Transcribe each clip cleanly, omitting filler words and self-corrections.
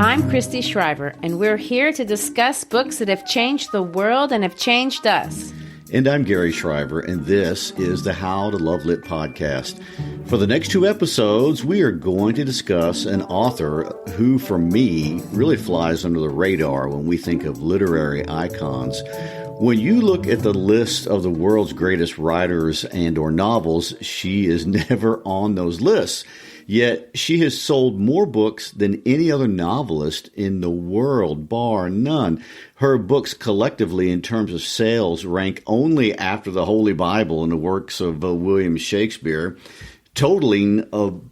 I'm Christy Shriver, and we're here to discuss books that have changed the world and have changed us. And I'm Gary Shriver, and this is the How to Love Lit podcast. For the next 2 episodes, we are going to discuss an author who, for me, really flies under the radar when we think of literary icons. When you look at the list of the world's greatest writers and or novels, she is never on those lists. Yet she has sold more books than any other novelist in the world, bar none. Her books collectively, in terms of sales, rank only after the Holy Bible and the works of William Shakespeare, totaling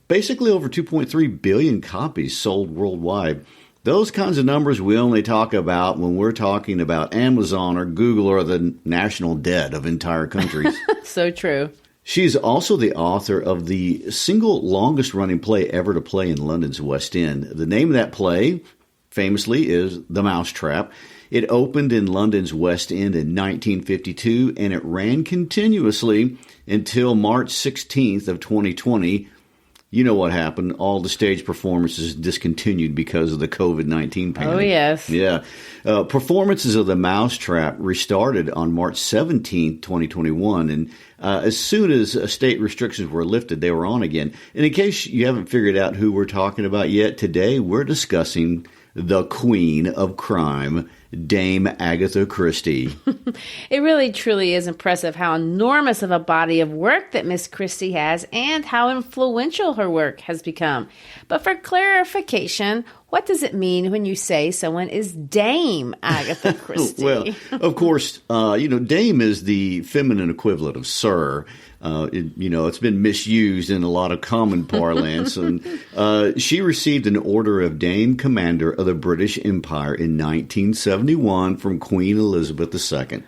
basically over 2.3 billion copies sold worldwide. Those kinds of numbers we only talk about when we're talking about Amazon or Google or the national debt of entire countries. So true. She's also the author of the single longest-running play ever to play in London's West End. The name of that play, famously, is The Mousetrap. It opened in London's West End in 1952, and it ran continuously until March 16th of 2020. You know what happened. All the stage performances discontinued because of the COVID-19 pandemic. Oh, yes. Yeah. Performances of The Mousetrap restarted on March 17th, 2021. And as soon as state restrictions were lifted, they were on again. And in case you haven't figured out who we're talking about yet, today we're discussing the Queen of Crime, Dame Agatha Christie. It really truly is impressive how enormous of a body of work that Miss Christie has and how influential her work has become. But for clarification, what does it mean when you say someone is Dame Agatha Christie? Well, of course, Dame is the feminine equivalent of Sir. It's been misused in a lot of common parlance. And she received an Order of Dame Commander of the British Empire in 1971 from Queen Elizabeth II.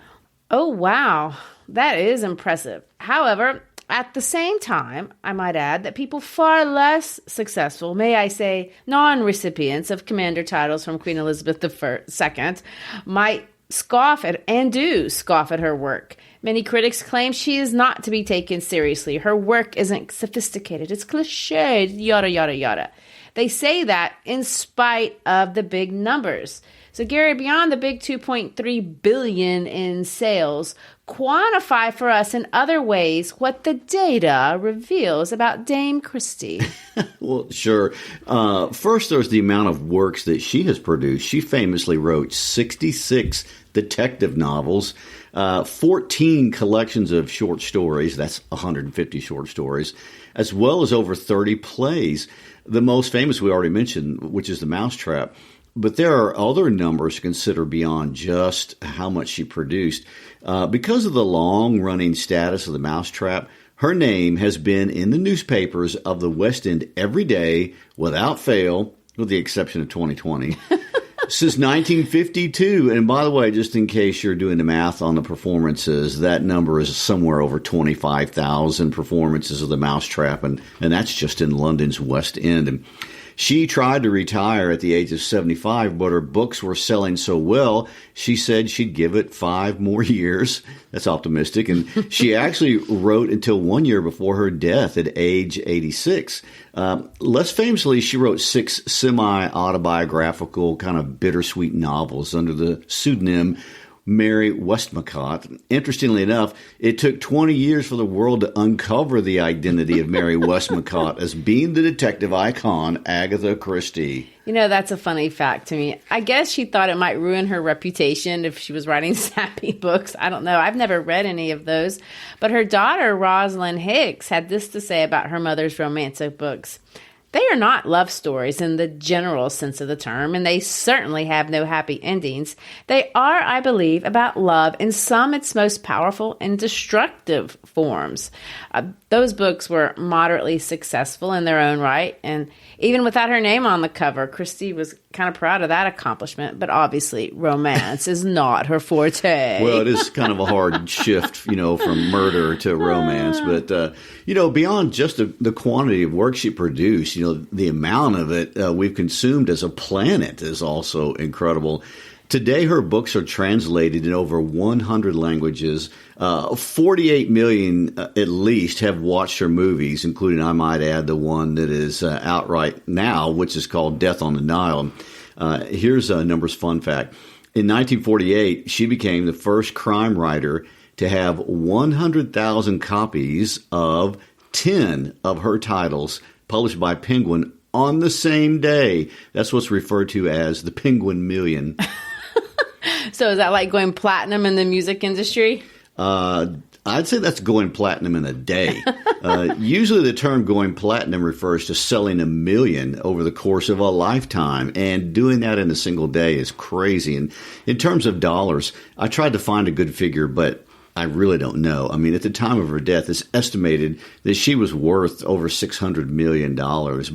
Oh, wow. That is impressive. However, at the same time, I might add that people far less successful, may I say non-recipients of commander titles from Queen Elizabeth II, might scoff at and do scoff at her work. Many critics claim she is not to be taken seriously. Her work isn't sophisticated. It's cliched, yada, yada, yada. They say that in spite of the big numbers. So, Gary, beyond the big 2.3 billion in sales, quantify for us in other ways what the data reveals about Dame Christie. Well, sure. First, there's the amount of works that she has produced. She famously wrote 66 detective novels, 14 collections of short stories, that's 150 short stories, as well as over 30 plays. The most famous we already mentioned, which is The Mousetrap. But there are other numbers to consider beyond just how much she produced. Because of the long-running status of The Mousetrap, her name has been in the newspapers of the West End every day without fail, with the exception of 2020. Since 1952, and by the way, just in case you're doing the math on the performances, that number is somewhere over 25,000 performances of The Mousetrap, and that's just in London's West End. And she tried to retire at the age of 75, but her books were selling so well, she said she'd give it 5 more years. That's optimistic. And she actually wrote until 1 year before her death at age 86. Less famously, she wrote 6 semi-autobiographical, kind of bittersweet novels under the pseudonym Mary Westmacott. Interestingly enough, it took 20 years for the world to uncover the identity of Mary Westmacott as being the detective icon Agatha Christie. You know, that's a funny fact to me. I guess she thought it might ruin her reputation if she was writing sappy books. I don't know. I've never read any of those. But her daughter, Rosalind Hicks, had this to say about her mother's romantic books. They are not love stories in the general sense of the term, and they certainly have no happy endings. They are, I believe, about love in some its most powerful and destructive forms. Those books were moderately successful in their own right, and even without her name on the cover, Christie was kind of proud of that accomplishment, but obviously romance is not her forte. Well, it is kind of a hard shift, from murder to romance, but, beyond just the quantity of work she produced, the amount of it we've consumed as a planet is also incredible. Today, her books are translated in over 100 languages. 48 million at least have watched her movies, including, I might add, the one that is out right now, which is called Death on the Nile. Here's a numbers fun fact. In 1948, she became the first crime writer to have 100,000 copies of 10 of her titles published by Penguin on the same day. That's what's referred to as the Penguin Million. So is that like going platinum in the music industry? I'd say that's going platinum in a day. Usually the term going platinum refers to selling 1 million over the course of a lifetime, and doing that in a single day is crazy. And in terms of dollars, I tried to find a good figure, but I really don't know. I mean, at the time of her death, it's estimated that she was worth over $600 million.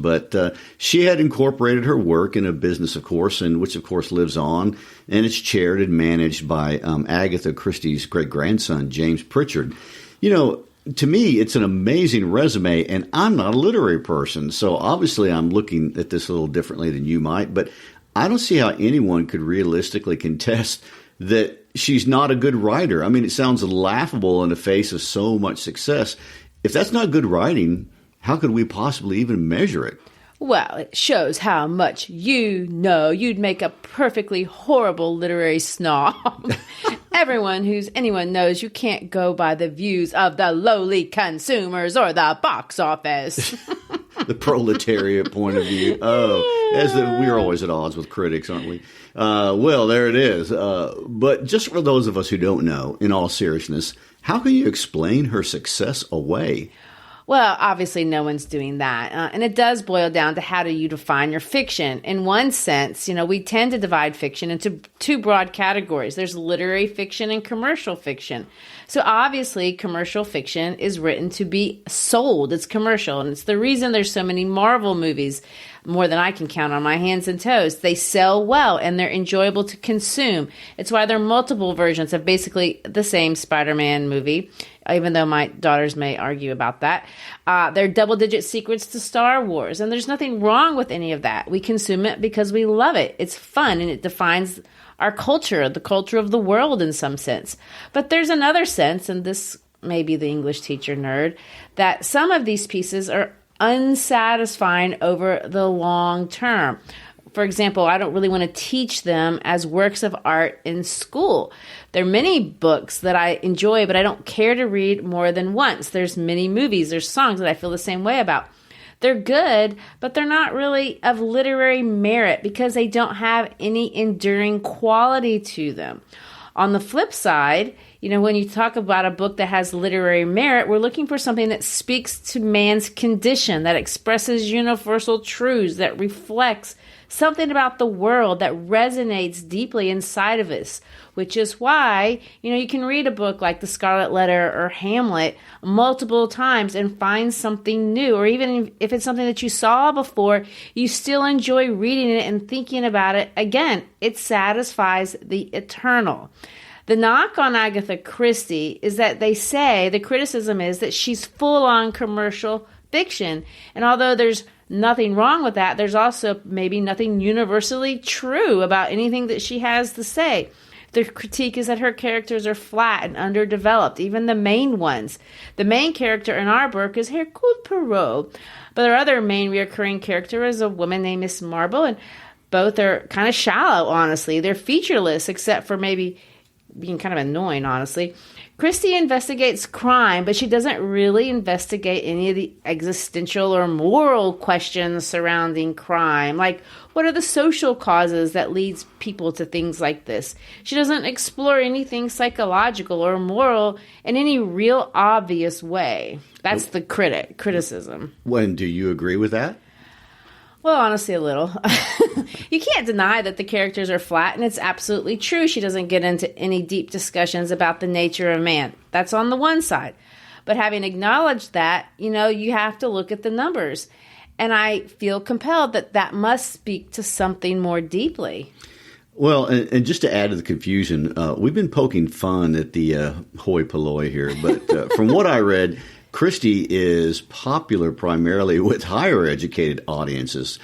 But she had incorporated her work in a business, of course, and which, of course, lives on. And it's chaired and managed by Agatha Christie's great-grandson, James Pritchard. You know, to me, it's an amazing resume, and I'm not a literary person. So obviously I'm looking at this a little differently than you might. But I don't see how anyone could realistically contest that she's not a good writer. I mean, it sounds laughable in the face of so much success. If that's not good writing, how could we possibly even measure it? Well, it shows how much you know. You'd make a perfectly horrible literary snob. Anyone knows you can't go by the views of the lowly consumers or the box office. The proletariat point of view. Oh, we're always at odds with critics, aren't we? Well, there it is. But just for those of us who don't know, in all seriousness, how can you explain her success away? Well, obviously no one's doing that. And it does boil down to how do you define your fiction. In one sense, we tend to divide fiction into two broad categories. There's literary fiction and commercial fiction. So obviously commercial fiction is written to be sold. It's commercial. And it's the reason there's so many Marvel movies, more than I can count on my hands and toes. They sell well and they're enjoyable to consume. It's why there are multiple versions of basically the same Spider-Man movie, even though my daughters may argue about that. They're double-digit sequels to Star Wars, and there's nothing wrong with any of that. We consume it because we love it. It's fun, and it defines our culture, the culture of the world in some sense. But there's another sense, and this may be the English teacher nerd, that some of these pieces are unsatisfying over the long term. For example, I don't really want to teach them as works of art in school. There are many books that I enjoy, but I don't care to read more than once. There's many movies, there's songs that I feel the same way about. They're good, but they're not really of literary merit because they don't have any enduring quality to them. On the flip side, when you talk about a book that has literary merit, we're looking for something that speaks to man's condition, that expresses universal truths, that reflects something about the world that resonates deeply inside of us, which is why, you can read a book like The Scarlet Letter or Hamlet multiple times and find something new, or even if it's something that you saw before, you still enjoy reading it and thinking about it again. It satisfies the eternal. The knock on Agatha Christie is that they say, the criticism is that she's full-on commercial fiction, and although there's nothing wrong with that, there's also maybe nothing universally true about anything that she has to say. The critique is that her characters are flat and underdeveloped, even the main ones. The main character in our book is Hercule Poirot, but our other main recurring character is a woman named Miss Marple, and both are kind of shallow, honestly. They're featureless, except for maybe being kind of annoying, honestly. Christie investigates crime, but she doesn't really investigate any of the existential or moral questions surrounding crime. Like, what are the social causes that leads people to things like this? She doesn't explore anything psychological or moral in any real obvious way. That's the criticism. When do you agree with that? Well, honestly, a little. You can't deny that the characters are flat, and it's absolutely true. She doesn't get into any deep discussions about the nature of man. That's on the one side. But having acknowledged that, you have to look at the numbers. And I feel compelled that must speak to something more deeply. Well, and just to add to the confusion, we've been poking fun at the hoi polloi here. But from what I read, Christie is popular primarily with higher educated audiences.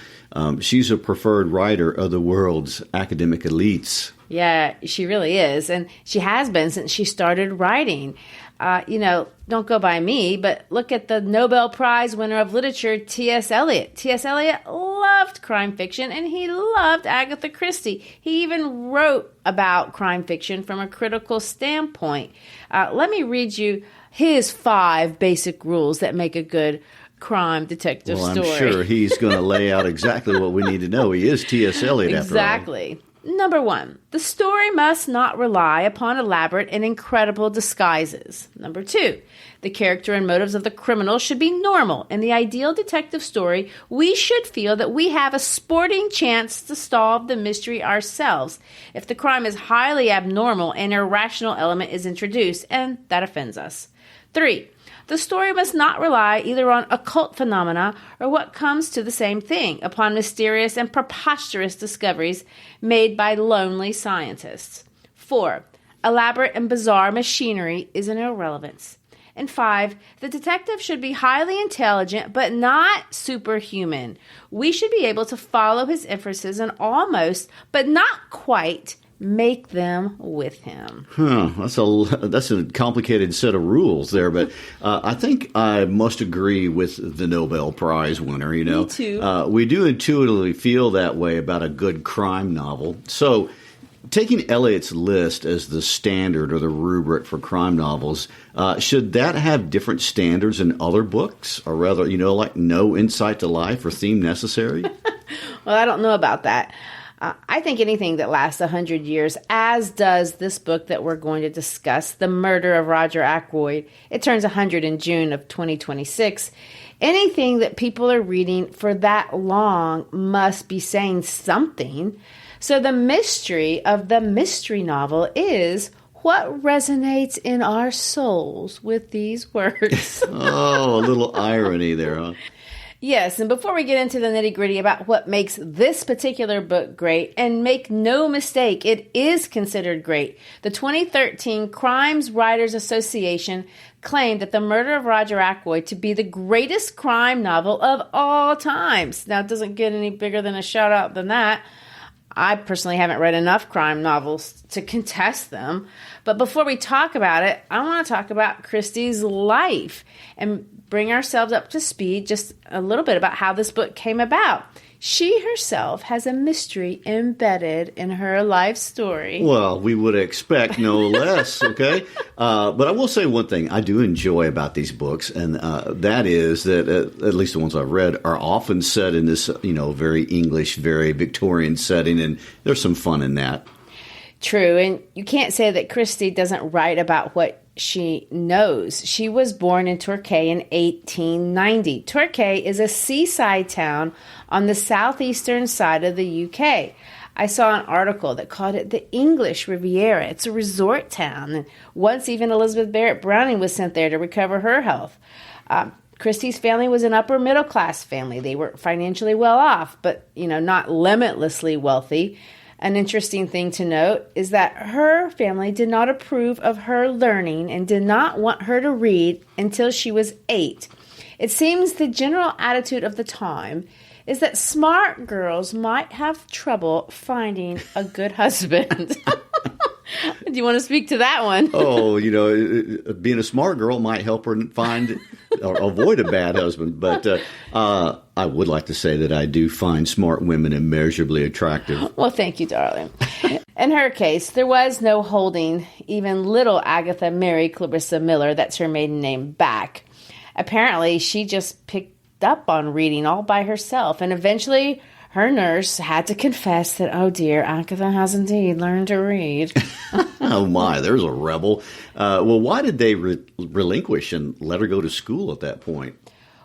She's a preferred writer of the world's academic elites. Yeah, she really is. And she has been since she started writing. Don't go by me, but look at the Nobel Prize winner of literature, T.S. Eliot. T.S. Eliot loved crime fiction, and he loved Agatha Christie. He even wrote about crime fiction from a critical standpoint. Let me read you his 5 basic rules that make a good crime detective story. I'm sure he's going to lay out exactly what we need to know. He is T.S. Eliot, after all. Exactly. Number 1, the story must not rely upon elaborate and incredible disguises. Number 2, the character and motives of the criminal should be normal. In the ideal detective story, we should feel that we have a sporting chance to solve the mystery ourselves. If the crime is highly abnormal, an irrational element is introduced, and that offends us. 3, the story must not rely either on occult phenomena or what comes to the same thing, upon mysterious and preposterous discoveries made by lonely scientists. 4, elaborate and bizarre machinery is an irrelevance. And 5, the detective should be highly intelligent but not superhuman. We should be able to follow his inferences and almost, but not quite, make them with him. That's a complicated set of rules there, but I think I must agree with the Nobel Prize winner. Me too. We do intuitively feel that way about a good crime novel. So, taking Eliot's list as the standard or the rubric for crime novels, should that have different standards in other books, or rather, like no insight to life or theme necessary? Well, I don't know about that. I think anything that lasts 100 years, as does this book that we're going to discuss, The Murder of Roger Ackroyd. It turns 100 in June of 2026. Anything that people are reading for that long must be saying something. So the mystery of the mystery novel is what resonates in our souls with these words. Oh, a little irony there, huh? Yes, and before we get into the nitty-gritty about what makes this particular book great, and make no mistake, it is considered great, the 2013 Crimes Writers Association claimed that The Murder of Roger Ackroyd to be the greatest crime novel of all times. Now, it doesn't get any bigger than a shout-out than that. I personally haven't read enough crime novels to contest them. But before we talk about it, I want to talk about Christie's life and bring ourselves up to speed just a little bit about how this book came about. She herself has a mystery embedded in her life story. Well, we would expect no less, okay? But I will say one thing I do enjoy about these books, and that is that, at least the ones I've read, are often set in this, very English, very Victorian setting, and there's some fun in that. True, and you can't say that Christie doesn't write about what she knows. She was born in Torquay in 1890. Torquay is a seaside town on the southeastern side of the UK. I saw an article that called it the English Riviera. It's a resort town. And once even Elizabeth Barrett Browning was sent there to recover her health. Christie's family was an upper middle class family. They were financially well off, but not limitlessly wealthy. An interesting thing to note is that her family did not approve of her learning and did not want her to read until she was 8. It seems the general attitude of the time is that smart girls might have trouble finding a good husband. Do you want to speak to that one? Oh, being a smart girl might help her find or avoid a bad husband. But I would like to say that I do find smart women immeasurably attractive. Well, thank you, darling. In her case, there was no holding even little Agatha Mary Clarissa Miller, that's her maiden name, back. Apparently, she just picked up on reading all by herself, and eventually her nurse had to confess that, oh dear, Agatha has indeed learned to read. Oh my, there's a rebel. Well, why did they relinquish and let her go to school at that point?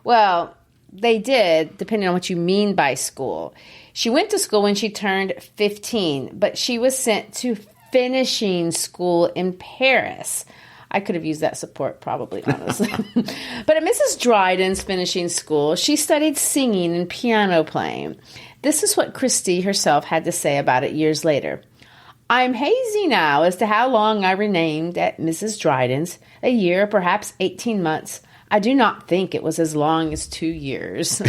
Well, they did, depending on what you mean by school. She went to school when she turned 15, but she was sent to finishing school in Paris. I could have used that support, probably, honestly. But at Mrs. Dryden's finishing school, she studied singing and piano playing. This is what Christie herself had to say about it years later. I'm hazy now as to how long I remained at Mrs. Dryden's, a year, perhaps 18 months. I do not think it was as long as 2 years.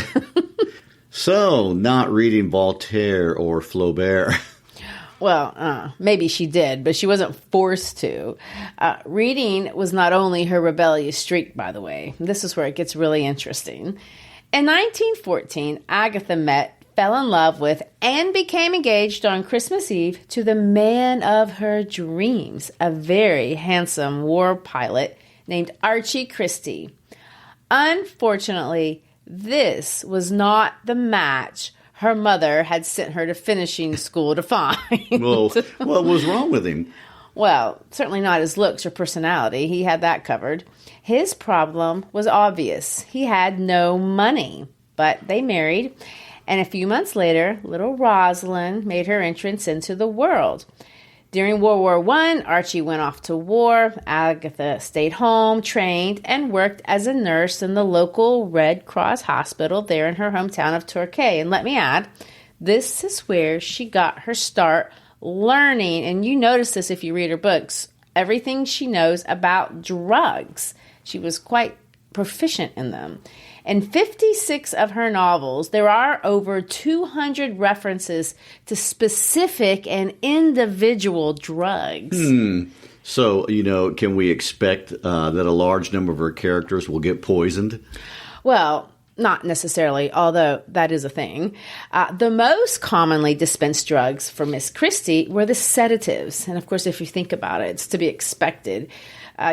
So, not reading Voltaire or Flaubert. Maybe she did, but she wasn't forced to. Reading was not only her rebellious streak, by the way. This is where it gets really interesting. In 1914, Agatha met, fell in love with, and became engaged on Christmas Eve to the man of her dreams, a very handsome war pilot named Archie Christie. Unfortunately, this was not the match her mother had sent her to finishing school to find. Well, what was wrong with him? Well, certainly not his looks or personality. He had that covered. His problem was obvious. He had no money. But they married, and a few months later, little Rosalind made her entrance into the world. During World War I, Archie went off to war. Agatha stayed home, trained, and worked as a nurse in the local Red Cross hospital there in her hometown of Torquay. And let me add, this is where she got her start learning, and you notice this if you read her books, everything she knows about drugs. She was quite proficient in them. In 56 of her novels, there are over 200 references to specific and individual drugs. So, can we expect that a large number of her characters will get poisoned? Well, not necessarily, although that is a thing. The most commonly dispensed drugs for Miss Christie were the sedatives. And of course, if you think about it, it's to be expected.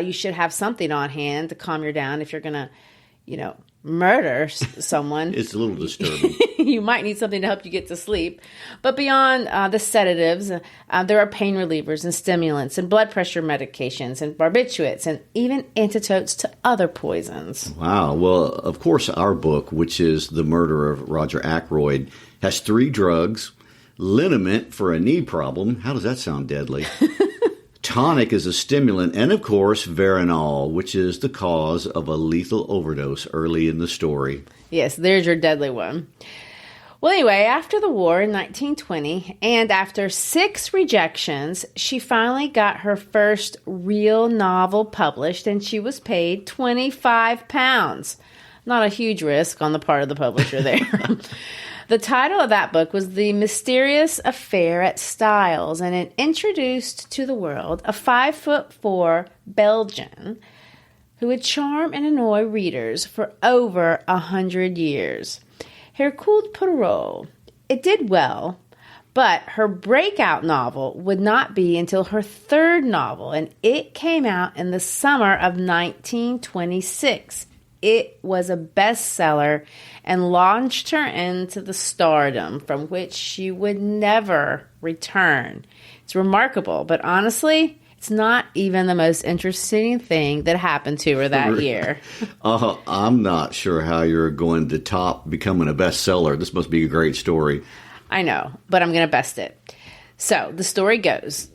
You should have something on hand to calm you down if you're going to, murder someone. It's a little disturbing. You might need something to help you get to sleep. But beyond the sedatives, there are pain relievers and stimulants and blood pressure medications and barbiturates and even antidotes to other poisons. Wow. Well, of course, our book, which is The Murder of Roger Ackroyd, has 3 drugs. Liniment for a knee problem. How does that sound deadly? Tonic is a stimulant, and of course, Veronal, which is the cause of a lethal overdose early in the story. Yes, there's your deadly one. Well, anyway, after the war in 1920, and after 6 rejections, she finally got her first real novel published, and she was paid £25. Not a huge risk on the part of the publisher there. The title of that book was The Mysterious Affair at Styles, and it introduced to the world a 5'4" Belgian who would charm and annoy readers for over 100 years. Hercule Poirot. It did well, but her breakout novel would not be until her 3rd novel, and it came out in the summer of 1926. It was a bestseller and launched her into the stardom from which she would never return. It's remarkable, but honestly, it's not even the most interesting thing that happened to her that year. I'm not sure how you're going to top becoming a bestseller. This must be a great story. I know, but I'm going to best it. So the story goes,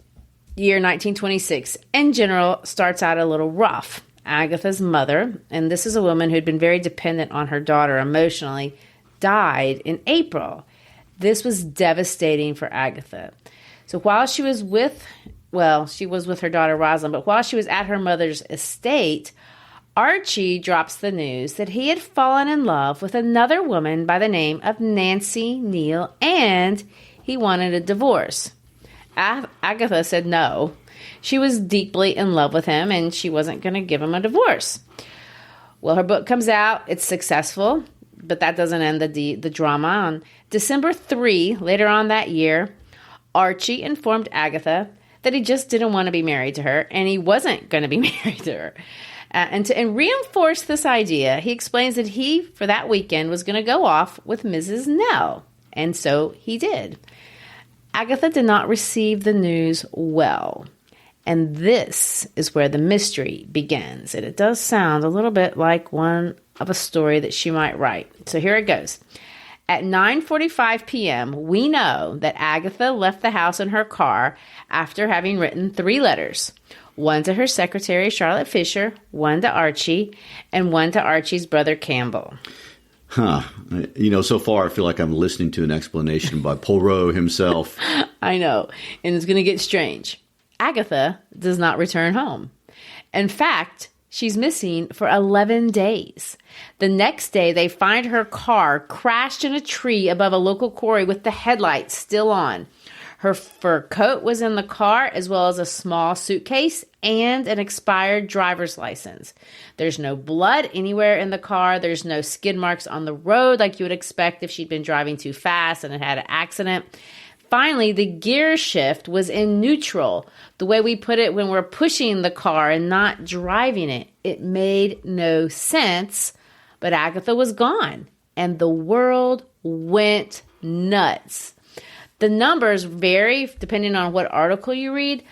year 1926, in general, starts out a little rough. Agatha's mother, and this is a woman who'd been very dependent on her daughter emotionally, died in April. This was devastating for Agatha. So while she was with her daughter Rosalind, but while she was at her mother's estate, Archie drops the news that he had fallen in love with another woman by the name of Nancy Neal, and he wanted a divorce. Agatha said no. She was deeply in love with him, and she wasn't going to give him a divorce. Well, her book comes out. It's successful, but that doesn't end the drama. On December 3, later on that year, Archie informed Agatha that he just didn't want to be married to her, and he wasn't going to be married to her. And reinforce this idea, he explains that he, for that weekend, was going to go off with Mrs. Nell, and so he did. Agatha did not receive the news well. And this is where the mystery begins. And it does sound a little bit like one of a story that she might write. So here it goes. At 9:45 p.m., we know that Agatha left the house in her car after having written 3 letters. One to her secretary, Charlotte Fisher, one to Archie, and one to Archie's brother, Campbell. So far I feel like I'm listening to an explanation by Poirot himself. I know, and it's going to get strange. Agatha does not return home. In fact, she's missing for 11 days. The next day, they find her car crashed in a tree above a local quarry with the headlights still on. Her fur coat was in the car, as well as a small suitcase and an expired driver's license. There's no blood anywhere in the car. There's no skid marks on the road like you would expect if she'd been driving too fast and had an accident. Finally, the gear shift was in neutral, the way we put it when we're pushing the car and not driving it. It made no sense, but Agatha was gone, and the world went nuts. The numbers vary depending on what article you read,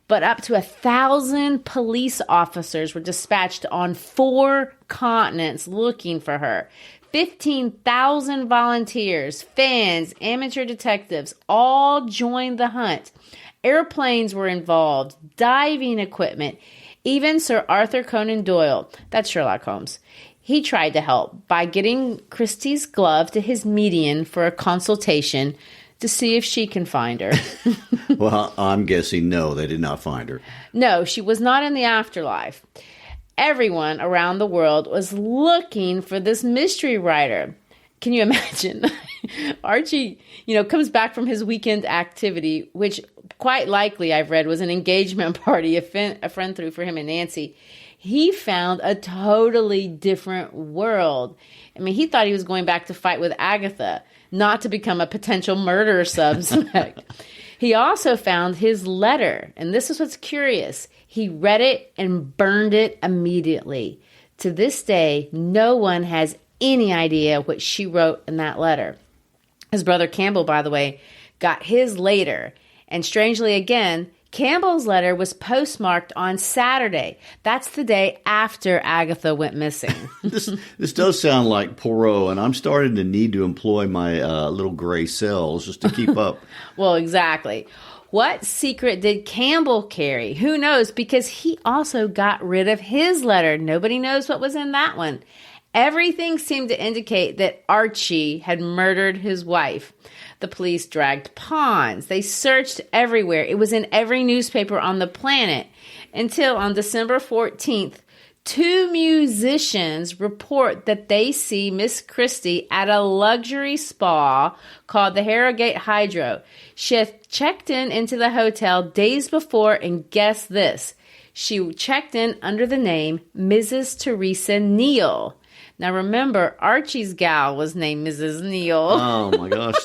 but up to 1,000 police officers were dispatched on 4 continents looking for her. 15,000 volunteers, fans, amateur detectives all joined the hunt. Airplanes were involved, diving equipment, even Sir Arthur Conan Doyle, that's Sherlock Holmes. He tried to help by getting Christie's glove to his medium for a consultation to see if she can find her. Well, I'm guessing no, they did not find her. No, she was not in the afterlife. Everyone around the world was looking for this mystery writer. Can you imagine? Archie, comes back from his weekend activity, which quite likely I've read was an engagement party a friend threw for him and Nancy. He found a totally different world. I mean, he thought he was going back to fight with Agatha, not to become a potential murder suspect. He also found his letter, and this is what's curious. He read it and burned it immediately. To this day, no one has any idea what she wrote in that letter. His brother Campbell, by the way, got his later, and strangely again, Campbell's letter was postmarked on Saturday. That's the day after Agatha went missing. This does sound like Poirot, and I'm starting to need to employ my little gray cells just to keep up. Well, exactly. What secret did Campbell carry? Who knows? Because he also got rid of his letter. Nobody knows what was in that one. Everything seemed to indicate that Archie had murdered his wife. The police dragged pawns. They searched everywhere. It was in every newspaper on the planet until on December 14th, 2 musicians report that they see Miss Christie at a luxury spa called the Harrogate Hydro. She had checked into the hotel days before, and guess this. She checked in under the name Mrs. Teresa Neal. Now remember, Archie's gal was named Mrs. Neal. Oh my gosh.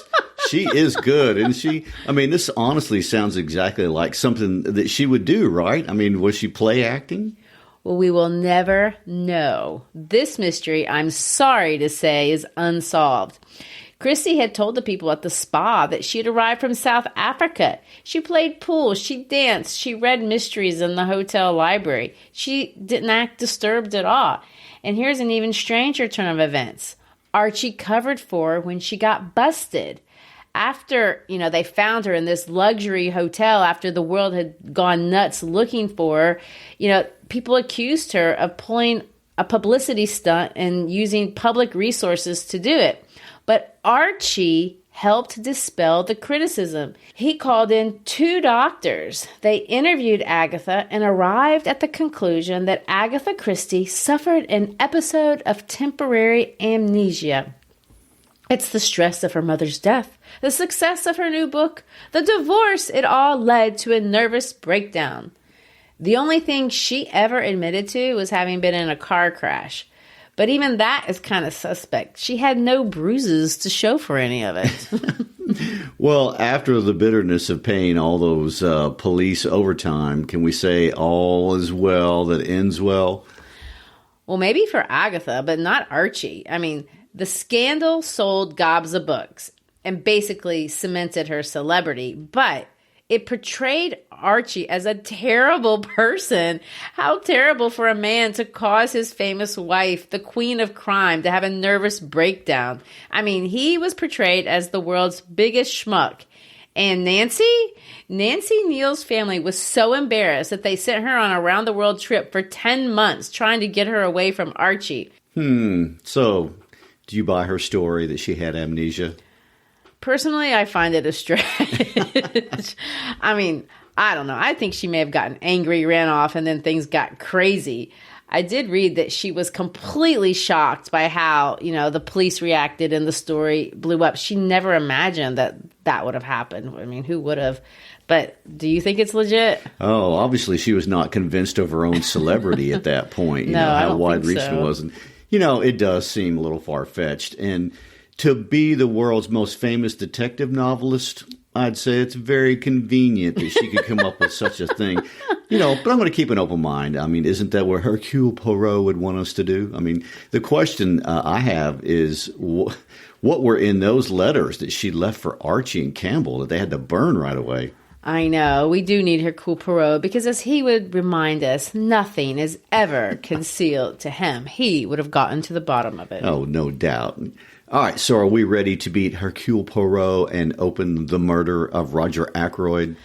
She is good, isn't she? I mean, this honestly sounds exactly like something that she would do, right? I mean, was she play acting? Well, we will never know. This mystery, I'm sorry to say, is unsolved. Christie had told the people at the spa that she had arrived from South Africa. She played pool, she danced, she read mysteries in the hotel library. She didn't act disturbed at all. And here's an even stranger turn of events. Archie covered for her when she got busted. After, they found her in this luxury hotel after the world had gone nuts looking for her, people accused her of pulling a publicity stunt and using public resources to do it. But Archie helped dispel the criticism. He called in 2 doctors. They interviewed Agatha and arrived at the conclusion that Agatha Christie suffered an episode of temporary amnesia. It's the stress of her mother's death, the success of her new book, the divorce. It all led to a nervous breakdown. The only thing she ever admitted to was having been in a car crash. But even that is kind of suspect. She had no bruises to show for any of it. Well, after the bitterness of paying all those police overtime, can we say all is well that ends well? Well, maybe for Agatha, but not Archie. I mean, the scandal sold gobs of books and basically cemented her celebrity, but it portrayed Archie as a terrible person. How terrible for a man to cause his famous wife, the queen of crime, to have a nervous breakdown. I mean, he was portrayed as the world's biggest schmuck. And Nancy Neal's family was so embarrassed that they sent her on a round-the-world trip for 10 months trying to get her away from Archie. So, do you buy her story that she had amnesia? Personally, I find it a stretch. I mean, I don't know. I think she may have gotten angry, ran off, and then things got crazy. I did read that she was completely shocked by how, the police reacted and the story blew up. She never imagined that would have happened. I mean, who would have? But do you think it's legit? Oh, obviously she was not convinced of her own celebrity at that point. You No, know, I how don't wide think reaching so. it was. And, it does seem a little far-fetched. And to be the world's most famous detective novelist, I'd say it's very convenient that she could come up with such a thing. But I'm going to keep an open mind. I mean, isn't that what Hercule Poirot would want us to do? I mean, the question I have is what were in those letters that she left for Archie and Campbell that they had to burn right away? I know. We do need Hercule Poirot because, as he would remind us, nothing is ever concealed to him. He would have gotten to the bottom of it. Oh, no doubt. All right, so are we ready to beat Hercule Poirot and open the murder of Roger Ackroyd?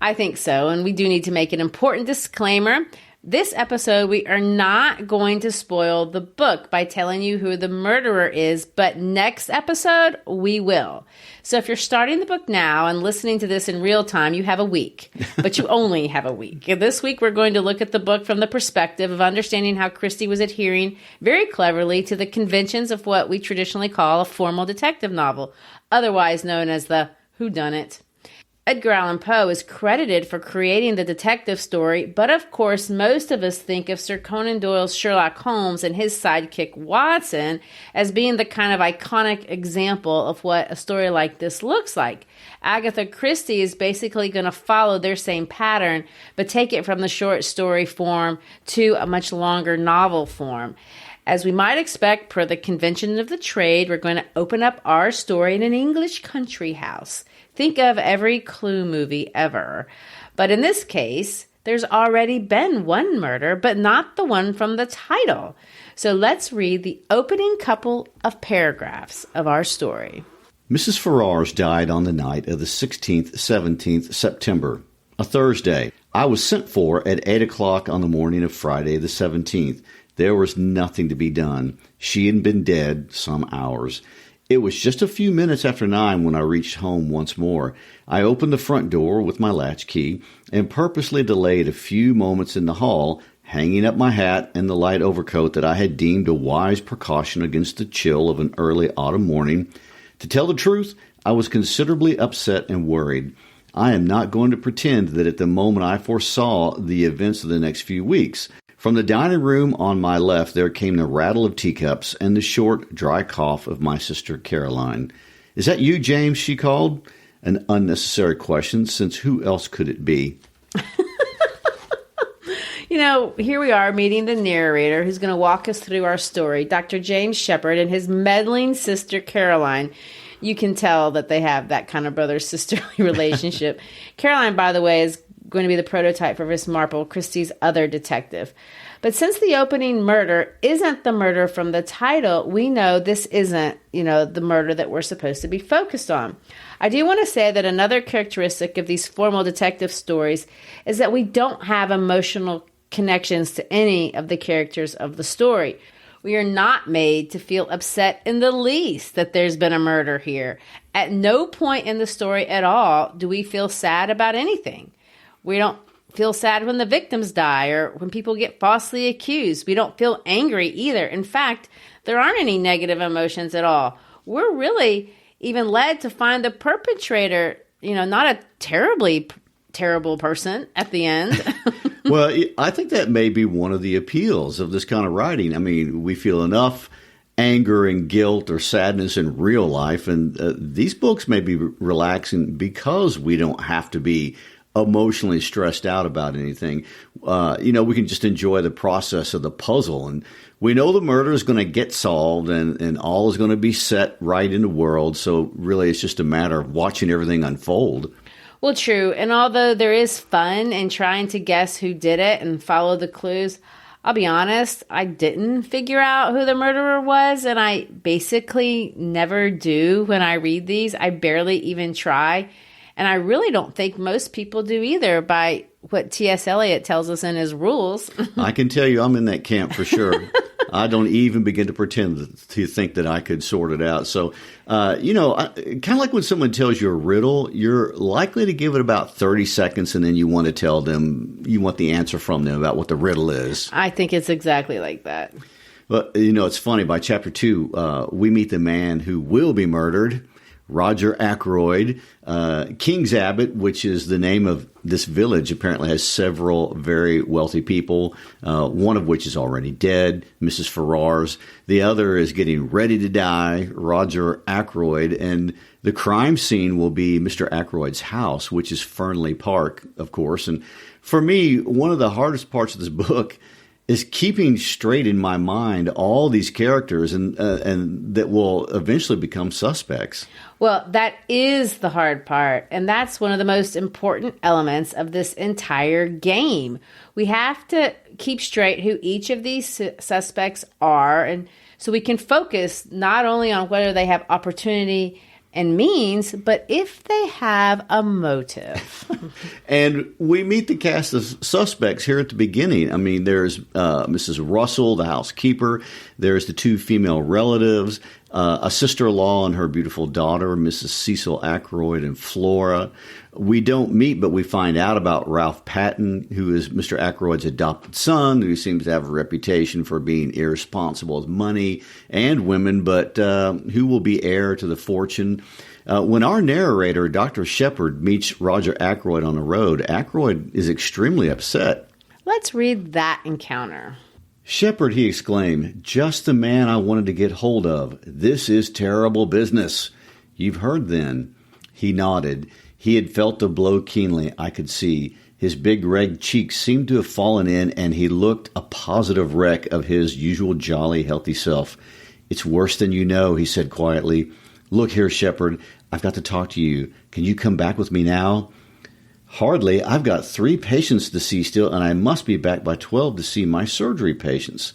I think so, and we do need to make an important disclaimer. This episode, we are not going to spoil the book by telling you who the murderer is, but next episode, we will. So if you're starting the book now and listening to this in real time, you have a week, but you only have a week. And this week, we're going to look at the book from the perspective of understanding how Christie was adhering very cleverly to the conventions of what we traditionally call a formal detective novel, otherwise known as the Whodunit. Edgar Allan Poe is credited for creating the detective story, but of course most of us think of Sir Conan Doyle's Sherlock Holmes and his sidekick Watson as being the kind of iconic example of what a story like this looks like. Agatha Christie is basically going to follow their same pattern, but take it from the short story form to a much longer novel form. As we might expect, per the convention of the trade, we're going to open up our story in an English country house. Think of every Clue movie ever. But in this case, there's already been one murder, but not the one from the title. So let's read the opening couple of paragraphs of our story. Mrs. Ferrars died on the night of the 16th, 17th September, a Thursday. I was sent for at 8 o'clock on the morning of Friday the 17th. There was nothing to be done. She had been dead some hours. It was just a few minutes after 9 when I reached home once more. I opened the front door with my latchkey and purposely delayed a few moments in the hall, hanging up my hat and the light overcoat that I had deemed a wise precaution against the chill of an early autumn morning. To tell the truth, I was considerably upset and worried. I am not going to pretend that at the moment I foresaw the events of the next few weeks. From the dining room on my left, there came the rattle of teacups and the short, dry cough of my sister Caroline. "Is that you, James?" she called. An unnecessary question, since who else could it be? Here we are meeting the narrator who's going to walk us through our story, Dr. James Shepherd and his meddling sister Caroline. You can tell that they have that kind of brother-sisterly relationship. Caroline, by the way, is going to be the prototype for Miss Marple, Christie's other detective. But since the opening murder isn't the murder from the title, we know this isn't, the murder that we're supposed to be focused on. I do want to say that another characteristic of these formal detective stories is that we don't have emotional connections to any of the characters of the story. We are not made to feel upset in the least that there's been a murder here. At no point in the story at all do we feel sad about anything. We don't feel sad when the victims die or when people get falsely accused. We don't feel angry either. In fact, there aren't any negative emotions at all. We're really even led to find the perpetrator, not a terribly terrible person at the end. Well, I think that may be one of the appeals of this kind of writing. I mean, we feel enough anger and guilt or sadness in real life, and these books may be relaxing because we don't have to be emotionally stressed out about anything. We can just enjoy the process of the puzzle, and we know the murder is going to get solved and all is going to be set right in the world. So really it's just a matter of watching everything unfold. Well, true. And although there is fun in trying to guess who did it and follow the clues, I'll be honest, I didn't figure out who the murderer was, and I basically never do when I read these. I barely even try. And I really don't think most people do either by what T.S. Eliot tells us in his rules. I can tell you I'm in that camp for sure. I don't even begin to pretend to think that I could sort it out. So, kind of like when someone tells you a riddle, you're likely to give it about 30 seconds, and then you want to tell them, you want the answer from them about what the riddle is. I think it's exactly like that. Well, it's funny. By chapter 2, we meet the man who will be murdered, Roger Ackroyd. King's Abbot, which is the name of this village, apparently has several very wealthy people, one of which is already dead, Mrs. Ferrars. The other is getting ready to die, Roger Ackroyd. And the crime scene will be Mr. Ackroyd's house, which is Fernley Park, of course. And for me, one of the hardest parts of this book is keeping straight in my mind all these characters and that will eventually become suspects. Well, that is the hard part, and that's one of the most important elements of this entire game. We have to keep straight who each of these suspects are, and so we can focus not only on whether they have opportunity and means, but if they have a motive. And we meet the cast of suspects here at the beginning. I mean, there's Mrs. Russell, the housekeeper. There's the two female relatives, a sister-in-law and her beautiful daughter, Mrs. Cecil Ackroyd and Flora. We don't meet, but we find out about Ralph Patton, who is Mr. Ackroyd's adopted son, who seems to have a reputation for being irresponsible with money and women, but who will be heir to the fortune. When our narrator, Dr. Shepard, meets Roger Ackroyd on the road, Ackroyd is extremely upset. Let's read that encounter. "Shepard," he exclaimed, "just the man I wanted to get hold of. This is terrible business." "You've heard, then?" He nodded. He had felt the blow keenly, I could see. His big red cheeks seemed to have fallen in, and he looked a positive wreck of his usual jolly, healthy self. "It's worse than you know," he said quietly. "Look here, Shepard, I've got to talk to you. Can you come back with me now?" "Hardly. I've got 3 patients to see still, and I must be back by 12 to see my surgery patients."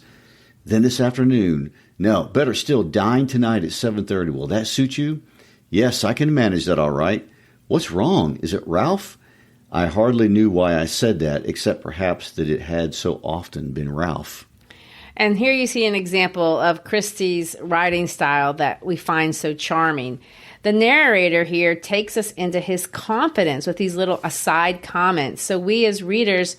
"Then this afternoon?" "No, better still, dine tonight at 7:30. Will that suit you?" "Yes, I can manage that all right." "What's wrong? Is it Ralph?" I hardly knew why I said that, except perhaps that it had so often been Ralph. And here you see an example of Christie's writing style that we find so charming. The narrator here takes us into his confidence with these little aside comments. So we as readers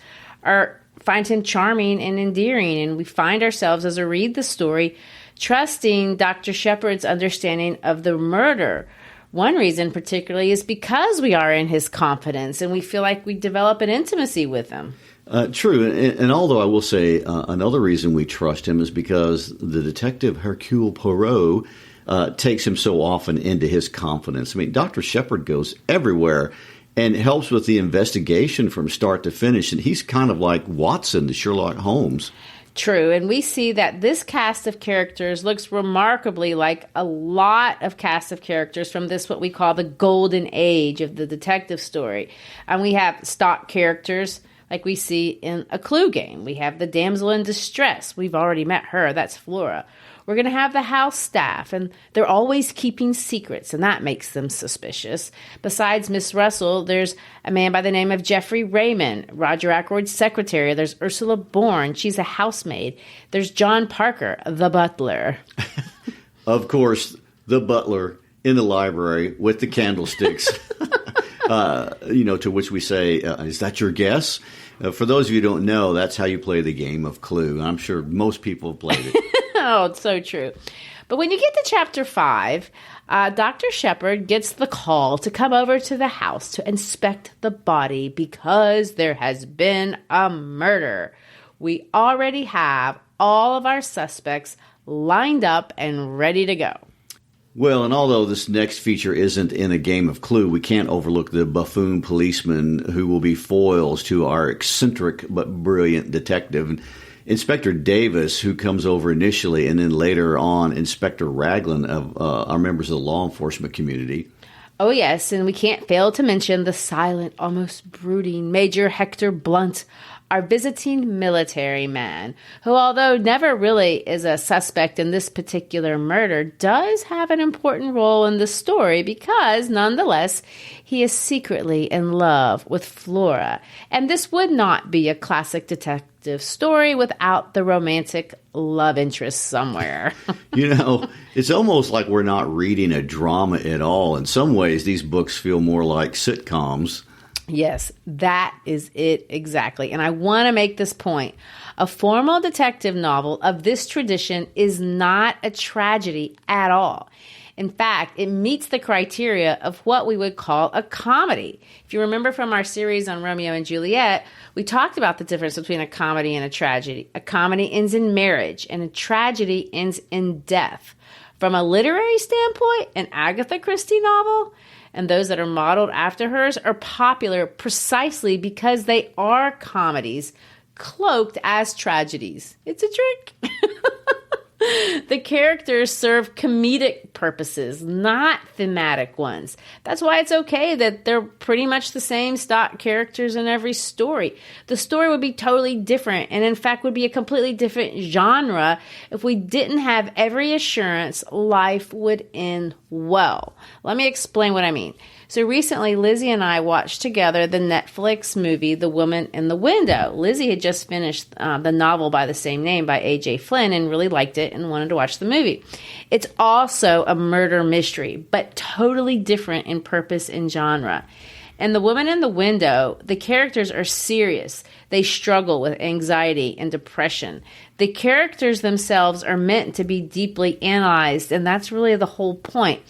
find him charming and endearing, and we find ourselves, as we read the story, trusting Dr. Shepard's understanding of the murder. One reason particularly is because we are in his confidence and we feel like we develop an intimacy with him. True. And although I will say another reason we trust him is because the detective Hercule Poirot takes him so often into his confidence. I mean, Dr. Shepard goes everywhere and helps with the investigation from start to finish. And he's kind of like Watson to Sherlock Holmes. True, and we see that this cast of characters looks remarkably like a lot of cast of characters from this, what we call the golden age of the detective story. And we have stock characters like we see in a Clue game. We have the damsel in distress. We've already met her. That's Flora. We're going to have the house staff, and they're always keeping secrets, and that makes them suspicious. Besides Miss Russell, there's a man by the name of Geoffrey Raymond, Roger Ackroyd's secretary. There's Ursula Bourne. She's a housemaid. There's John Parker, the butler. Of course, the butler in the library with the candlesticks, to which we say, is that your guess? For those of you who don't know, that's how you play the game of Clue. I'm sure most people have played it. Oh, it's so true. But when you get to chapter 5, Dr. Shepard gets the call to come over to the house to inspect the body because there has been a murder. We already have all of our suspects lined up and ready to go. Well, and although this next feature isn't in a game of Clue, we can't overlook the buffoon policeman who will be foils to our eccentric but brilliant detective. Inspector Davis, who comes over initially, and then later on Inspector Raglan of our members of the law enforcement community. Oh, yes, and we can't fail to mention the silent, almost brooding Major Hector Blunt, our visiting military man, who, although never really is a suspect in this particular murder, does have an important role in the story because, nonetheless, he is secretly in love with Flora. And this would not be a classic detective story without the romantic love interest somewhere. It's almost like we're not reading a drama at all. In some ways, these books feel more like sitcoms. Yes, that is it exactly. And I want to make this point. A formal detective novel of this tradition is not a tragedy at all. In fact, it meets the criteria of what we would call a comedy. If you remember from our series on Romeo and Juliet, we talked about the difference between a comedy and a tragedy. A comedy ends in marriage, and a tragedy ends in death. From a literary standpoint, an Agatha Christie novel and those that are modeled after hers are popular precisely because they are comedies cloaked as tragedies. It's a trick. The characters serve comedic purposes, not thematic ones. That's why it's okay that they're pretty much the same stock characters in every story. The story would be totally different, and in fact would be a completely different genre if we didn't have every assurance life would end well. Let me explain what I mean. So recently, Lizzie and I watched together the Netflix movie, The Woman in the Window. Lizzie had just finished the novel by the same name by A.J. Flynn and really liked it and wanted to watch the movie. It's also a murder mystery, but totally different in purpose and genre. And The Woman in the Window, the characters are serious. They struggle with anxiety and depression. The characters themselves are meant to be deeply analyzed, and that's really the whole point.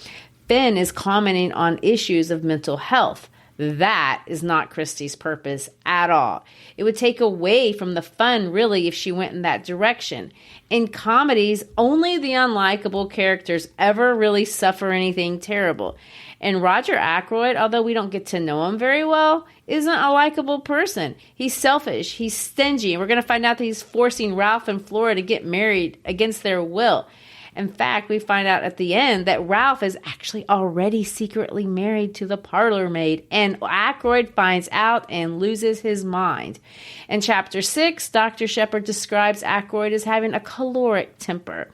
Ben is commenting on issues of mental health. That is not Christie's purpose at all. It would take away from the fun, really, if she went in that direction. In comedies, only the unlikable characters ever really suffer anything terrible. And Roger Ackroyd, although we don't get to know him very well, isn't a likable person. He's selfish, he's stingy, and we're going to find out that he's forcing Ralph and Flora to get married against their will. In fact, we find out at the end that Ralph is actually already secretly married to the parlor maid, and Ackroyd finds out and loses his mind. In Chapter 6, Dr. Shepard describes Ackroyd as having a choleric temper.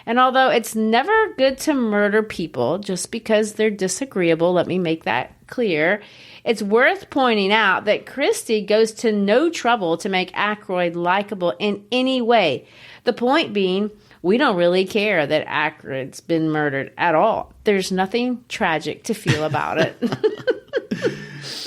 And although it's never good to murder people just because they're disagreeable, let me make that clear, it's worth pointing out that Christie goes to no trouble to make Ackroyd likable in any way. The point being, we don't really care that Ackroyd's been murdered at all. There's nothing tragic to feel about it.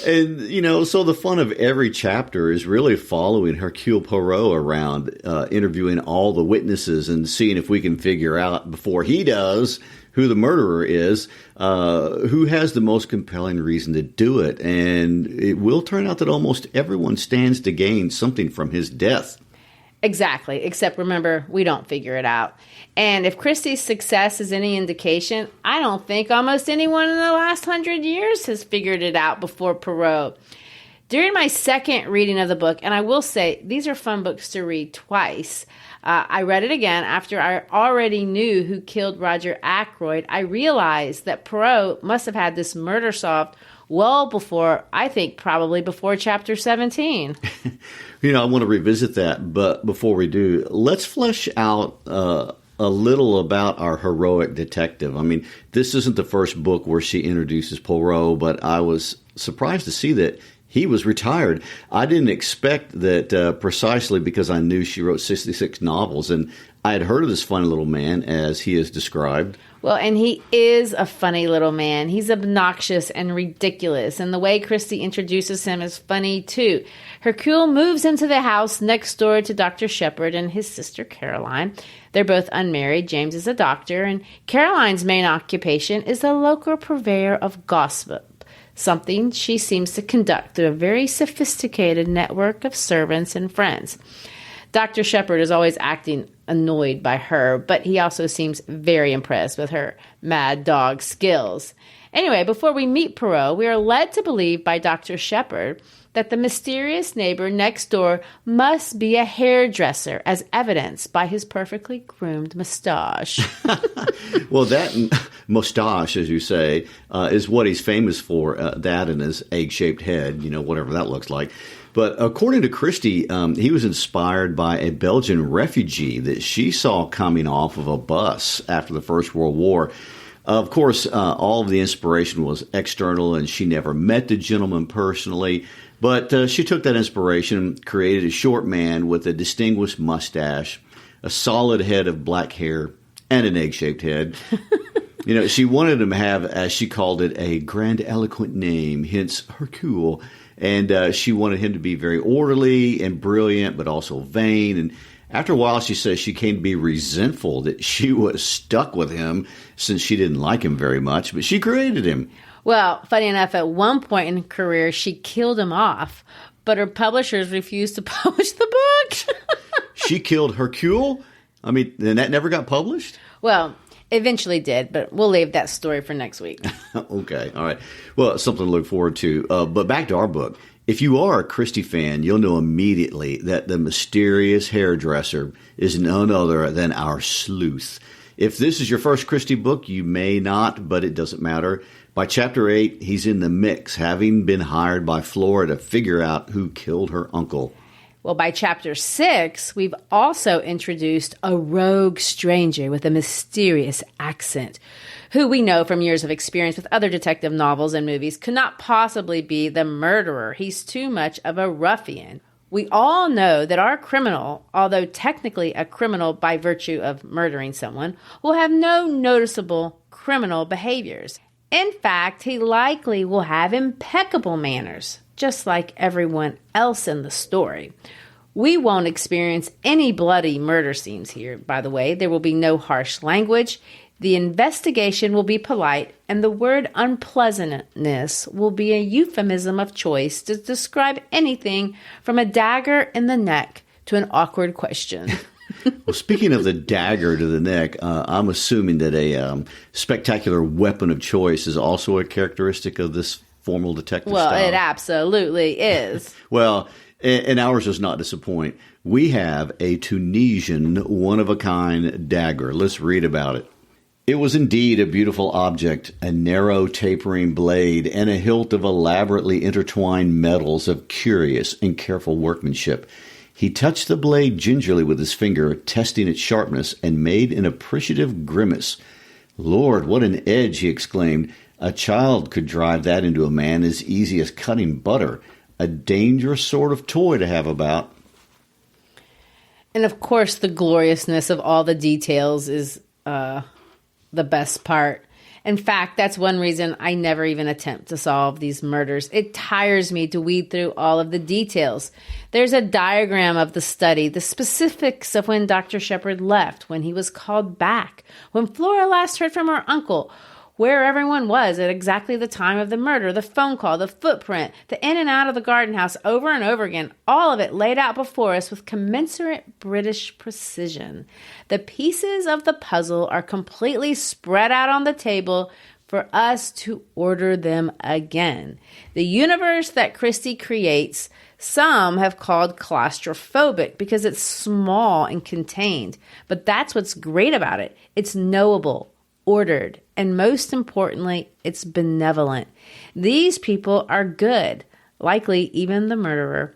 And, so the fun of every chapter is really following Hercule Poirot around, interviewing all the witnesses and seeing if we can figure out before he does who the murderer is, who has the most compelling reason to do it. And it will turn out that almost everyone stands to gain something from his death. Exactly, except remember, we don't figure it out. And if Christie's success is any indication, I don't think almost anyone in the last 100 years has figured it out before Poirot. During my second reading of the book, and I will say, these are fun books to read twice, I read it again after I already knew who killed Roger Ackroyd. I realized that Poirot must have had this murder solved well before, I think probably before Chapter 17. I want to revisit that, but before we do, let's flesh out a little about our heroic detective. I mean, this isn't the first book where she introduces Poirot, but I was surprised to see that he was retired. I didn't expect that precisely because I knew she wrote 66 novels, and I had heard of this funny little man, as he is described. Well, and he is a funny little man. He's obnoxious and ridiculous, and the way Christie introduces him is funny, too. Hercule moves into the house next door to Dr. Shepard and his sister Caroline. They're both unmarried. James is a doctor, and Caroline's main occupation is the local purveyor of gossip, something she seems to conduct through a very sophisticated network of servants and friends. Dr. Shepard is always acting annoyed by her, but he also seems very impressed with her mad dog skills. Anyway, before we meet Poirot, we are led to believe by Dr. Shepard that the mysterious neighbor next door must be a hairdresser, as evidenced by his perfectly groomed mustache. Well, that mustache, as you say, is what he's famous for, that and his egg-shaped head, whatever that looks like. But according to Christie, he was inspired by a Belgian refugee that she saw coming off of a bus after the First World War. Of course, all of the inspiration was external, and she never met the gentleman personally. But she took that inspiration and created a short man with a distinguished mustache, a solid head of black hair, and an egg-shaped head. She wanted him to have, as she called it, a grandiloquent name, hence Hercule. And she wanted him to be very orderly and brilliant, but also vain. And after a while, she says she came to be resentful that she was stuck with him since she didn't like him very much, but she created him. Well, funny enough, at one point in her career, she killed him off, but her publishers refused to publish the book. She killed Hercule? I mean, and that never got published? Well, eventually did, but we'll leave that story for next week. Okay, all right. Well, something to look forward to. But back to our book. If you are a Christie fan, you'll know immediately that the mysterious hairdresser is none other than our sleuth. If this is your first Christie book, you may not, but it doesn't matter. By chapter 8, he's in the mix, having been hired by Flora to figure out who killed her uncle. Well, by chapter 6, we've also introduced a rogue stranger with a mysterious accent, who we know from years of experience with other detective novels and movies could not possibly be the murderer. He's too much of a ruffian. We all know that our criminal, although technically a criminal by virtue of murdering someone, will have no noticeable criminal behaviors. In fact, he likely will have impeccable manners, just like everyone else in the story. We won't experience any bloody murder scenes here, by the way. There will be no harsh language. The investigation will be polite, and the word unpleasantness will be a euphemism of choice to describe anything from a dagger in the neck to an awkward question. Well, speaking of the dagger to the neck, I'm assuming that a spectacular weapon of choice is also a characteristic of this formal detective style. Well, it absolutely is. Well, and ours does not disappoint. We have a Tunisian one-of-a-kind dagger. Let's read about it. It was indeed a beautiful object, a narrow tapering blade and a hilt of elaborately intertwined metals of curious and careful workmanship. He touched the blade gingerly with his finger, testing its sharpness, and made an appreciative grimace. "Lord, what an edge!" he exclaimed. "A child could drive that into a man as easy as cutting butter. A dangerous sort of toy to have about." And of course, the gloriousness of all the details is the best part. In fact, that's one reason I never even attempt to solve these murders. It tires me to weed through all of the details. There's a diagram of the study, the specifics of when Dr. Shepard left, when he was called back, when Flora last heard from her uncle, where everyone was at exactly the time of the murder, the phone call, the footprint, the in and out of the garden house over and over again, all of it laid out before us with commensurate British precision. The pieces of the puzzle are completely spread out on the table for us to order them again. The universe that Christie creates, some have called claustrophobic because it's small and contained. But that's what's great about it. It's knowable, ordered, and most importantly, it's benevolent. These people are good, likely even the murderer.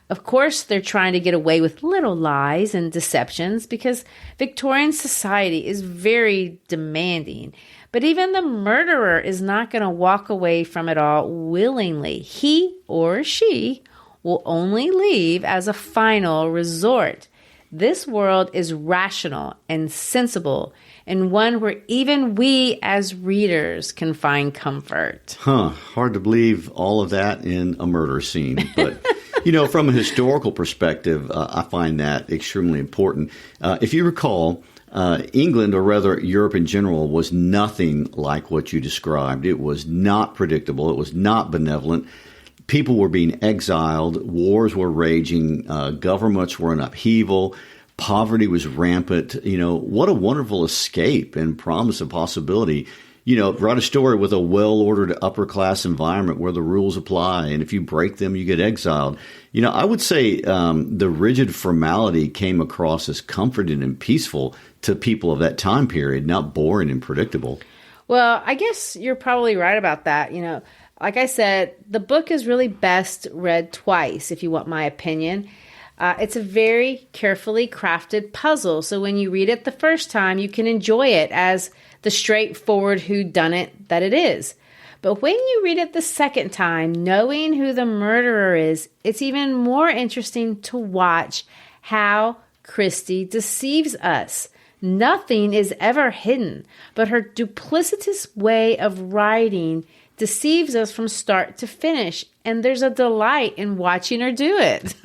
Of course, they're trying to get away with little lies and deceptions because Victorian society is very demanding. But even the murderer is not going to walk away from it all willingly. He or she will only leave as a final resort. This world is rational and sensible, and one where even we as readers can find comfort. Hard to believe all of that in a murder scene. But, from a historical perspective, I find that extremely important. If you recall, England, or rather Europe in general, was nothing like what you described. It was not predictable. It was not benevolent. People were being exiled. Wars were raging. Governments were in upheaval. Poverty was rampant. What a wonderful escape and promise of possibility. Write a story with a well-ordered upper-class environment where the rules apply, and if you break them, you get exiled. I would say the rigid formality came across as comforting and peaceful to people of that time period, not boring and predictable. Well, I guess you're probably right about that. Like I said, the book is really best read twice, if you want my opinion. It's a very carefully crafted puzzle, so when you read it the first time, you can enjoy it as the straightforward whodunit that it is. But when you read it the second time, knowing who the murderer is, it's even more interesting to watch how Christie deceives us. Nothing is ever hidden, but her duplicitous way of writing deceives us from start to finish, and there's a delight in watching her do it.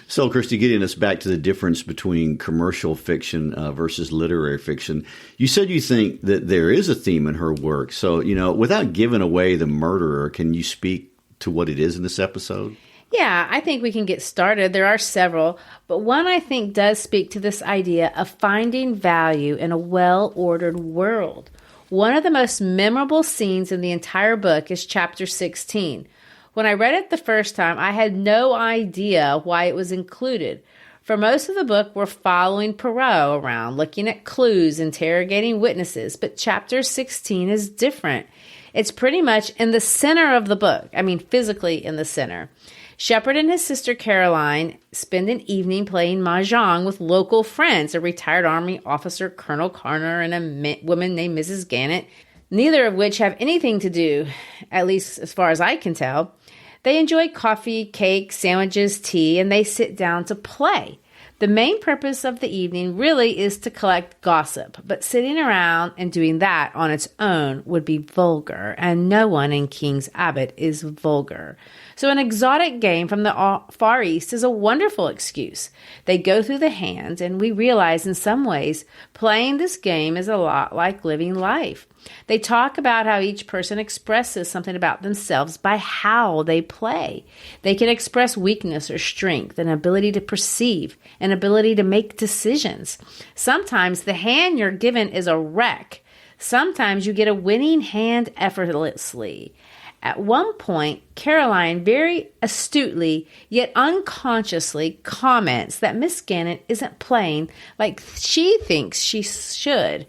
So, Christy, getting us back to the difference between commercial fiction versus literary fiction, you said you think that there is a theme in her work. So, without giving away the murderer, can you speak to what it is in this episode? Yeah, I think we can get started. There are several, but one I think does speak to this idea of finding value in a well-ordered world. One of the most memorable scenes in the entire book is chapter 16. When I read it the first time, I had no idea why it was included. For most of the book, we're following Poirot around, looking at clues, interrogating witnesses, but chapter 16 is different. It's pretty much in the center of the book. I mean, physically in the center. Shepard and his sister Caroline spend an evening playing mahjong with local friends, a retired Army officer, Colonel Carner, and a woman named Mrs. Gannett, neither of which have anything to do, at least as far as I can tell. They enjoy coffee, cake, sandwiches, tea, and they sit down to play. The main purpose of the evening really is to collect gossip, but sitting around and doing that on its own would be vulgar, and no one in King's Abbot is vulgar. So an exotic game from the Far East is a wonderful excuse. They go through the hands, and we realize in some ways playing this game is a lot like living life. They talk about how each person expresses something about themselves by how they play. They can express weakness or strength, an ability to perceive, an ability to make decisions. Sometimes the hand you're given is a wreck. Sometimes you get a winning hand effortlessly. At one point, Caroline very astutely, yet unconsciously, comments that Miss Gannett isn't playing like she thinks she should.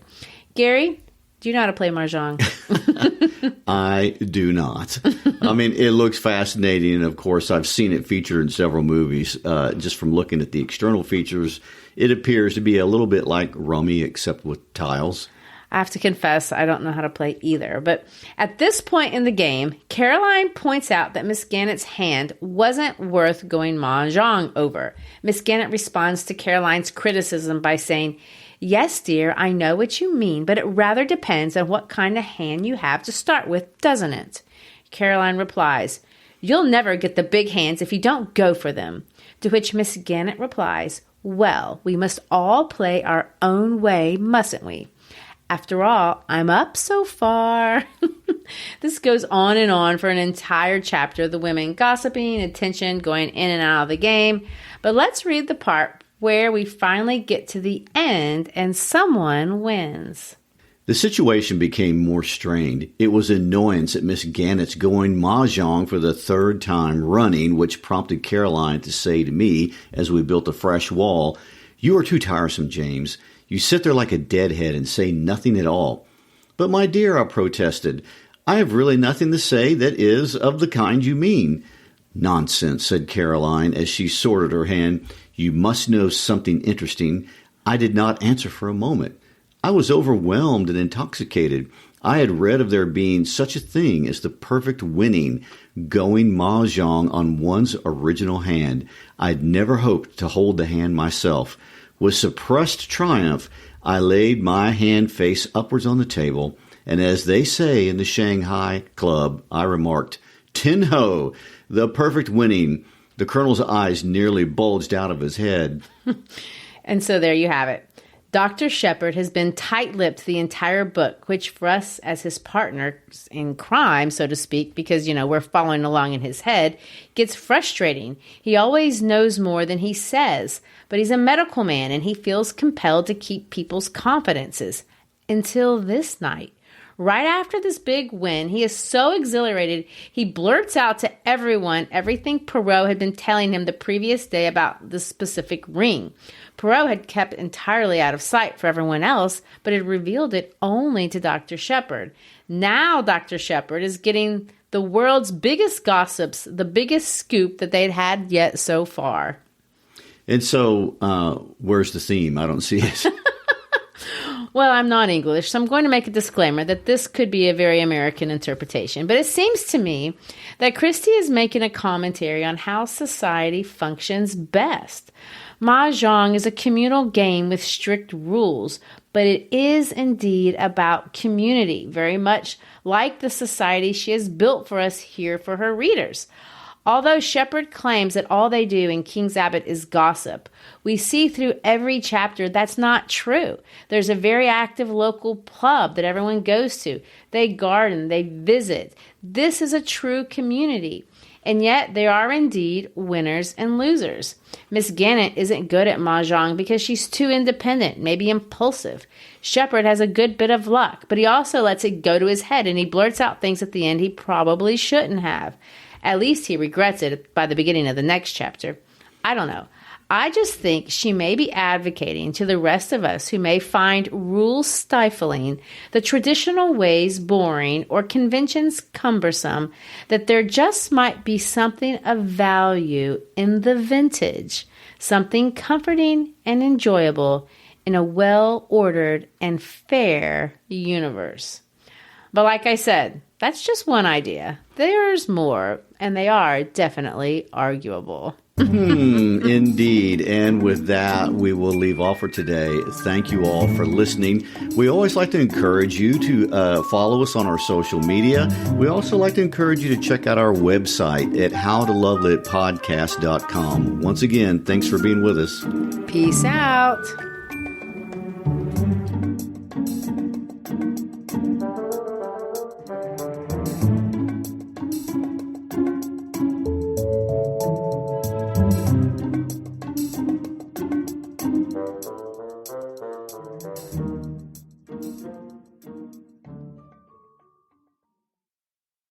Gary, do you know how to play mahjong? I do not. I mean, it looks fascinating, and of course, I've seen it featured in several movies. Just from looking at the external features, it appears to be a little bit like rummy, except with tiles. I have to confess, I don't know how to play either. But at this point in the game, Caroline points out that Miss Gannett's hand wasn't worth going mahjong over. Miss Gannett responds to Caroline's criticism by saying, "Yes, dear, I know what you mean, but it rather depends on what kind of hand you have to start with, doesn't it?" Caroline replies, "You'll never get the big hands if you don't go for them." To which Miss Gannett replies, "Well, we must all play our own way, mustn't we? After all, I'm up so far." This goes on for an entire chapter, the women gossiping, attention going in and out of the game. But let's read the part where we finally get to the end and someone wins. The situation became more strained. It was annoyance at Miss Gannett's going mahjong for the third time running, which prompted Caroline to say to me as we built a fresh wall, "You are too tiresome, James. You sit there like a deadhead and say nothing at all." "But, my dear," I protested, "I have really nothing to say that is of the kind you mean." "Nonsense," said Caroline as she sorted her hand. "You must know something interesting." I did not answer for a moment. I was overwhelmed and intoxicated. I had read of there being such a thing as the perfect winning, going mahjong on one's original hand. I'd never hoped to hold the hand myself. With suppressed triumph, I laid my hand face upwards on the table, and as they say in the Shanghai Club, I remarked, "Tin ho, the perfect winning." The Colonel's eyes nearly bulged out of his head. And so there you have it. Dr. Shepard has been tight-lipped the entire book, which for us as his partners in crime, so to speak, because, we're following along in his head, gets frustrating. He always knows more than he says, but he's a medical man and he feels compelled to keep people's confidences. Until this night. Right after this big win, he is so exhilarated, he blurts out to everyone everything Poirot had been telling him the previous day about the specific ring. Poirot had kept entirely out of sight for everyone else, but had revealed it only to Dr. Shepard. Now Dr. Shepard is getting the world's biggest gossips, the biggest scoop that they'd had yet so far. And so, where's the theme? I don't see it. Well, I'm not English, so I'm going to make a disclaimer that this could be a very American interpretation. But it seems to me that Christie is making a commentary on how society functions best. Mahjong is a communal game with strict rules, but it is indeed about community, very much like the society she has built for us here for her readers. Although Shepherd claims that all they do in King's Abbot is gossip, we see through every chapter that's not true. There's a very active local pub that everyone goes to. They garden, they visit. This is a true community. And yet there are indeed winners and losers. Miss Gannett isn't good at Mahjong because she's too independent, maybe impulsive. Shepherd has a good bit of luck, but he also lets it go to his head and he blurts out things at the end he probably shouldn't have. At least he regrets it by the beginning of the next chapter. I don't know. I just think she may be advocating to the rest of us who may find rules stifling, the traditional ways boring, or conventions cumbersome, that there just might be something of value in the vintage, something comforting and enjoyable in a well-ordered and fair universe. But like I said, that's just one idea. There's more, and they are definitely arguable. Indeed. And with that, we will leave off for today. Thank you all for listening. We always like to encourage you to follow us on our social media. We also like to encourage you to check out our website at howtolovelitpodcast.com. Once again, thanks for being with us. Peace out.